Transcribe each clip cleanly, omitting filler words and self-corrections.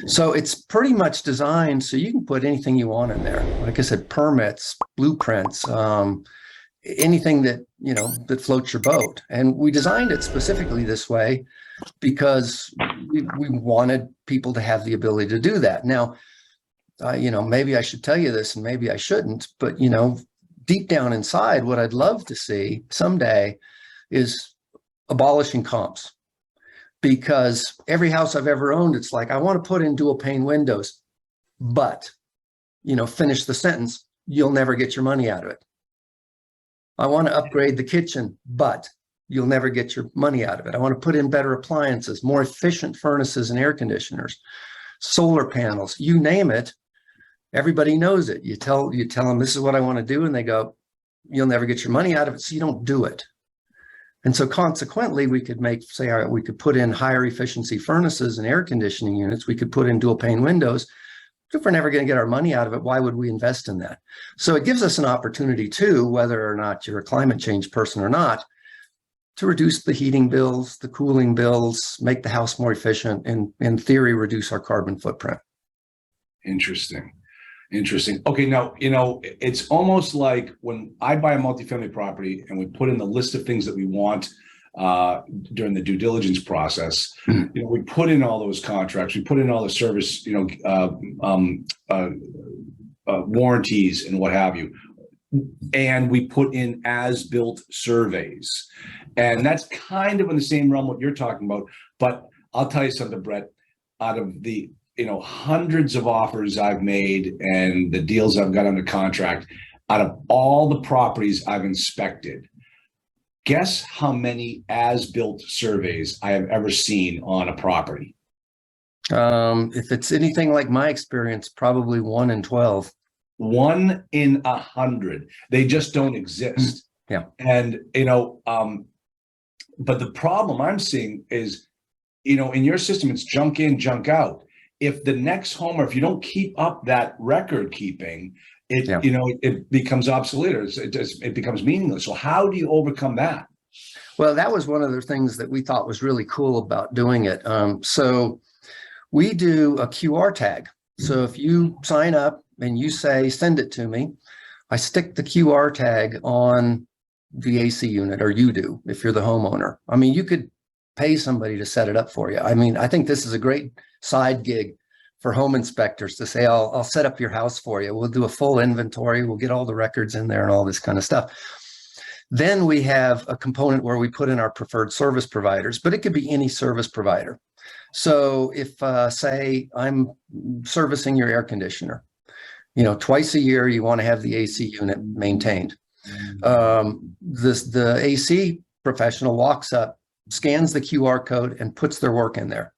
So it's pretty much designed so you can put anything you want in there. Like I said, permits, blueprints, anything that, that floats your boat. And we designed it specifically this way because we wanted people to have the ability to do that. Now, maybe I should tell you this and maybe I shouldn't, but, deep down inside, what I'd love to see someday is abolishing comps. Because every house I've ever owned, it's like, I want to put in dual pane windows, but, finish the sentence, you'll never get your money out of it. I want to upgrade the kitchen, but you'll never get your money out of it. I want to put in better appliances, more efficient furnaces and air conditioners, solar panels, you name it. Everybody knows it. You tell them this is what I want to do, and they go, you'll never get your money out of it, so you don't do it. And so consequently, we could we could put in higher efficiency furnaces and air conditioning units. We could put in dual pane windows. If we're never going to get our money out of it, why would we invest in that? So it gives us an opportunity too, whether or not you're a climate change person or not, to reduce the heating bills, the cooling bills, make the house more efficient, and in theory, reduce our carbon footprint. Interesting. Okay, now, it's almost like when I buy a multifamily property and we put in the list of things that we want during the due diligence process, we put in all those contracts, we put in all the service, warranties and what have you. And we put in as-built surveys. And that's kind of in the same realm what you're talking about. But I'll tell you something, Brett, out of the hundreds of offers I've made and the deals I've got under contract, out of all the properties I've inspected, guess how many as-built surveys I have ever seen on a property? If it's anything like my experience, probably 1 in 12. 1 in 100. They just don't exist. Yeah. And, but the problem I'm seeing is, in your system, it's junk in, junk out. If the next homeowner, if you don't keep up that record keeping, it becomes obsolete, or it becomes meaningless. So how do you overcome that? Well, that was one of the things that we thought was really cool about doing it. So we do a QR tag. So if you sign up and you say, send it to me, I stick the QR tag on the AC unit, or you do, if you're the homeowner. I mean, you could pay somebody to set it up for you. I mean, I think this is a great side gig for home inspectors to say, I'll set up your house for you. We'll do a full inventory. We'll get all the records in there and all this kind of stuff. Then we have a component where we put in our preferred service providers, but it could be any service provider. So if, say, I'm servicing your air conditioner, twice a year, you want to have the AC unit maintained. The AC professional walks up, scans the QR code, and puts their work in there.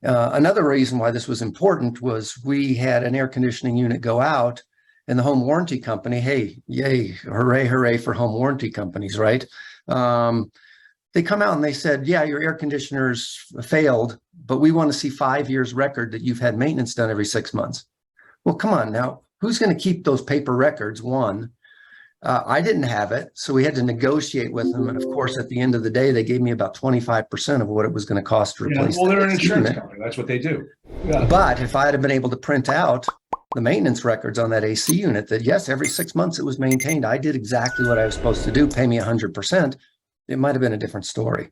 Another reason why this was important was we had an air conditioning unit go out, and the home warranty company, hey, yay, hooray, hooray for home warranty companies, right? They come out and they said, yeah, your air conditioner's failed, but we want to see 5 years record that you've had maintenance done every 6 months. Well, come on now, who's going to keep those paper records? One, I didn't have it, so we had to negotiate with them. And of course, at the end of the day, they gave me about 25% of what it was going to cost to replace. Well, they're an insurance company. That's what they do. Yeah. But if I had been able to print out the maintenance records on that AC unit, that yes, every 6 months it was maintained, I did exactly what I was supposed to do, pay me 100%, it might have been a different story.